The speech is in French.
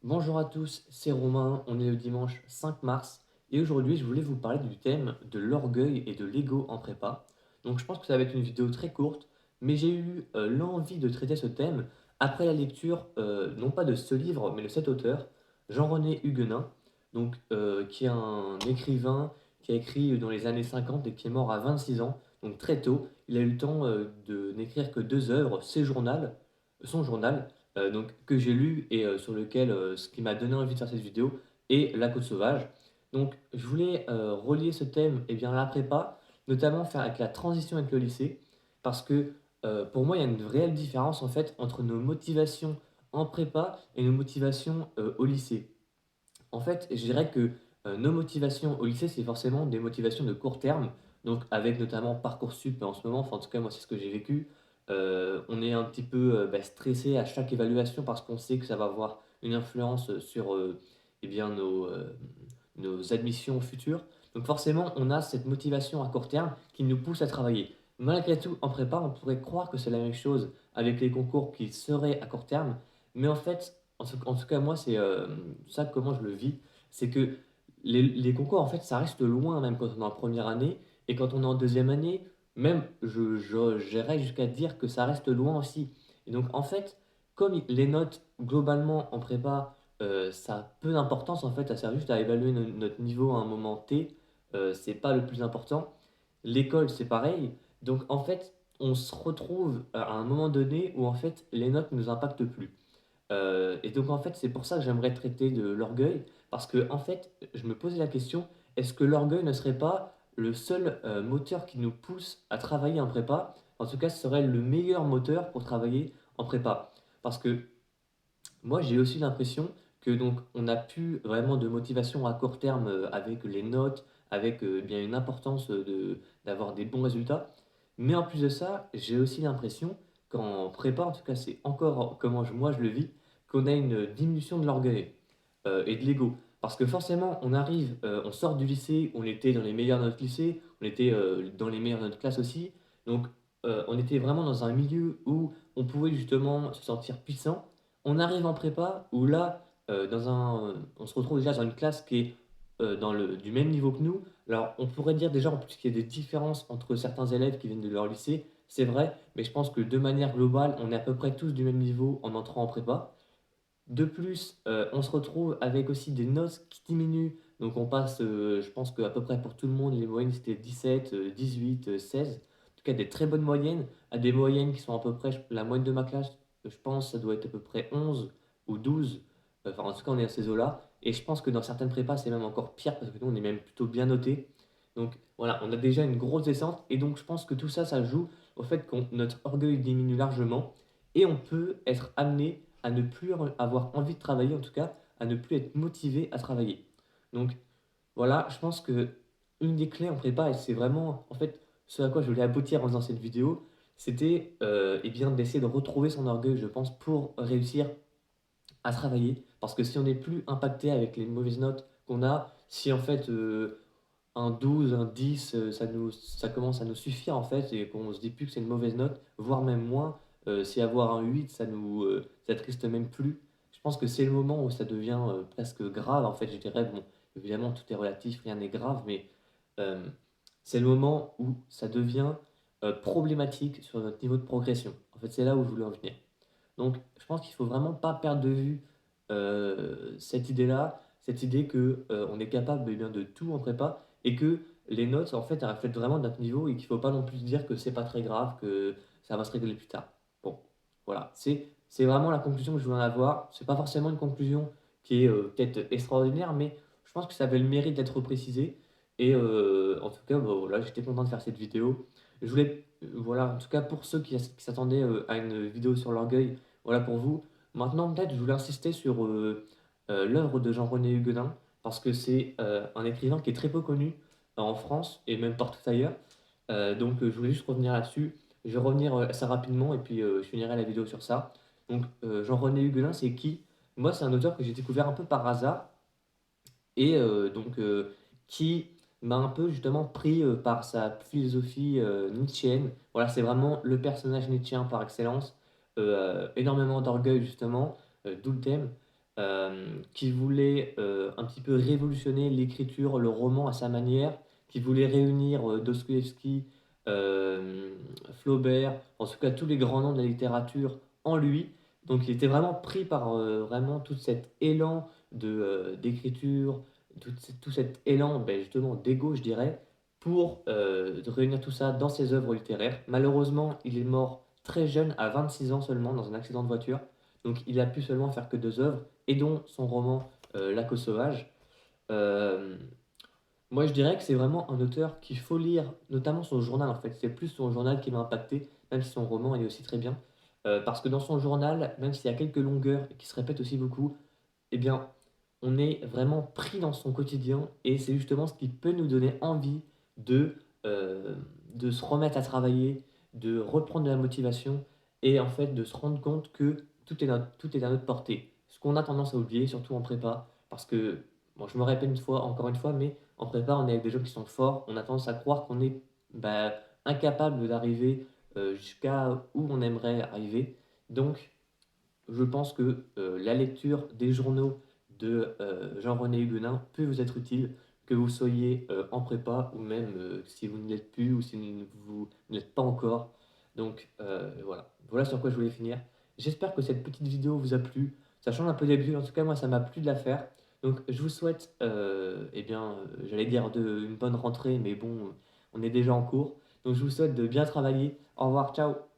Bonjour à tous, c'est Romain, on est le dimanche 5 mars et aujourd'hui je voulais vous parler du thème de l'orgueil et de l'ego en prépa. Donc je pense que ça va être une vidéo très courte, mais j'ai eu l'envie de traiter ce thème après la lecture non pas de ce livre mais de cet auteur, Jean-René Huguenin, qui est un écrivain qui a écrit dans les années 50 et qui est mort à 26 ans, donc très tôt. Il a eu le temps de n'écrire que deux œuvres, son journal que j'ai lu et sur lequel ce qui m'a donné envie de faire cette vidéo est La Côte Sauvage. Donc je voulais relier ce thème et bien, à la prépa, notamment faire avec la transition avec le lycée, parce que pour moi il y a une réelle différence en fait entre nos motivations en prépa et nos motivations au lycée. En fait, je dirais que nos motivations au lycée, c'est forcément des motivations de court terme, donc avec notamment Parcoursup en ce moment, enfin en tout cas moi c'est ce que j'ai vécu. On est un petit peu stressé à chaque évaluation parce qu'on sait que ça va avoir une influence sur eh bien, nos admissions futures. Donc forcément, on a cette motivation à court terme qui nous pousse à travailler. Malgré tout, en prépa, on pourrait croire que c'est la même chose avec les concours qui seraient à court terme, mais en fait, en tout cas, moi, c'est ça comment je le vis, c'est que les concours, en fait, ça reste loin même quand on est en première année, et quand on est en deuxième année, même, j'irais jusqu'à dire que ça reste loin aussi. Et donc, en fait, comme les notes, globalement, en prépa, ça a peu d'importance, en fait, ça sert juste à évaluer notre niveau à un moment T, c'est pas le plus important. L'école, c'est pareil. Donc, en fait, on se retrouve à un moment donné où, en fait, les notes ne nous impactent plus. Et donc en fait, c'est pour ça que j'aimerais traiter de l'orgueil, parce que en fait, je me posais la question, est-ce que l'orgueil ne serait pas le seul moteur qui nous pousse à travailler en prépa? En tout cas, ce serait le meilleur moteur pour travailler en prépa. Parce que moi, j'ai aussi l'impression que donc on n'a plus vraiment de motivation à court terme avec les notes, avec bien une importance d'avoir des bons résultats. Mais en plus de ça, j'ai aussi l'impression qu'en prépa, en tout cas, c'est encore comment moi je le vis, qu'on a une diminution de l'orgueil et de l'ego. Parce que forcément, on arrive, on sort du lycée, on était dans les meilleurs de notre lycée, on était dans les meilleurs de notre classe aussi. Donc, on était vraiment dans un milieu où on pouvait justement se sentir puissant. On arrive en prépa où là, on se retrouve déjà dans une classe qui est du même niveau que nous. Alors, on pourrait dire déjà en plus qu'il y a des différences entre certains élèves qui viennent de leur lycée, c'est vrai, mais je pense que de manière globale, on est à peu près tous du même niveau en entrant en prépa. De plus, on se retrouve avec aussi des notes qui diminuent. Donc on passe, je pense qu'à peu près pour tout le monde, les moyennes c'était 17, 18, 16. En tout cas, des très bonnes moyennes, à des moyennes qui sont à peu près, la moyenne de ma classe, je pense, ça doit être à peu près 11 ou 12. Enfin, en tout cas, on est à ces eaux-là. Et je pense que dans certaines prépas, c'est même encore pire parce que nous, on est même plutôt bien notés. Donc voilà, on a déjà une grosse descente. Et donc, je pense que tout ça, ça joue au fait que notre orgueil diminue largement et on peut être amené à ne plus avoir envie de travailler, en tout cas, à ne plus être motivé à travailler. Donc voilà, je pense que une des clés en prépa, et c'est vraiment en fait ce à quoi je voulais aboutir en faisant cette vidéo, c'était eh bien d'essayer de retrouver son orgueil, je pense, pour réussir à travailler. Parce que si on n'est plus impacté avec les mauvaises notes qu'on a, si en fait un 12, un 10, ça commence à nous suffire en fait, et qu'on se dit plus que c'est une mauvaise note, voire même moins. Si avoir un 8, ça triste même plus. Je pense que c'est le moment où ça devient presque grave en fait, je dirais. Bon, évidemment, tout est relatif, rien n'est grave, mais euh, c'est le moment où ça devient problématique sur notre niveau de progression. En fait, c'est là où je voulais en venir. Donc, je pense qu'il faut vraiment pas perdre de vue cette idée-là, cette idée que on est capable eh bien, de tout en prépa et que les notes, en fait, elles reflètent vraiment notre niveau et qu'il faut pas non plus se dire que c'est pas très grave, que ça va se régler plus tard. Bon, voilà, c'est vraiment la conclusion que je voulais en avoir. C'est pas forcément une conclusion qui est peut-être extraordinaire, mais je pense que ça avait le mérite d'être précisé. Et en tout cas, bon, voilà, j'étais content de faire cette vidéo. Je voulais, voilà, en tout cas pour ceux qui s'attendaient à une vidéo sur l'orgueil, voilà pour vous. Maintenant, peut-être, je voulais insister sur l'œuvre de Jean-René Huguenin, parce que c'est un écrivain qui est très peu connu en France et même partout ailleurs. Je voulais juste revenir là-dessus. Je vais revenir assez rapidement et puis je finirai la vidéo sur ça. Donc, Jean-René Huguelin, c'est qui? Moi, c'est un auteur que j'ai découvert un peu par hasard et qui m'a un peu justement pris par sa philosophie nietzschéenne. Voilà, c'est vraiment le personnage nietzschéen par excellence. Énormément d'orgueil justement, d'où le thème. qui voulait, un petit peu révolutionner l'écriture, le roman à sa manière, qui voulait réunir, Dostoïevski, hem, Flaubert, en tout cas tous les grands noms de la littérature en lui. Donc il était vraiment pris par, vraiment tout cet élan d'écriture, tout cet élan, beh, justement d'ego, je dirais, pour, de réunir tout ça dans ses œuvres littéraires. Malheureusement, il est mort très jeune, à 26 ans seulement, dans un accident de voiture. Donc il a pu seulement faire que 2 œuvres et dont son roman, Lac aux sauvages. Hem, Moi je dirais que c'est vraiment un auteur qu'il faut lire, notamment son journal en fait. C'est plus son journal qui m'a impacté, même si son roman est aussi très bien. Parce que dans son journal, même s'il y a quelques longueurs et qui se répètent aussi beaucoup, eh bien, on est vraiment pris dans son quotidien et c'est justement ce qui peut nous donner envie de, heu, de se remettre à travailler, de reprendre de la motivation et en fait de se rendre compte que tout est à notre portée. Ce qu'on a tendance à oublier, surtout en prépa, parce que, bon, je me répète encore une fois, mais en prépa, on est avec des gens qui sont forts, on a tendance à croire qu'on est, bah, incapable d'arriver, jusqu'à où on aimerait arriver. Donc je pense que, la lecture des journaux de, Jean-René Huguenin peut vous être utile, que vous soyez, en prépa ou même, si vous ne l'êtes plus ou si vous ne l'êtes pas encore. Donc, voilà. Voilà sur quoi je voulais finir. J'espère que cette petite vidéo vous a plu. Ça change un peu d'habitude, en tout cas moi ça m'a plu de la faire. Donc je vous souhaite, eh bien, j'allais dire une bonne rentrée, mais bon, on est déjà en cours. Donc je vous souhaite de bien travailler. Au revoir, ciao!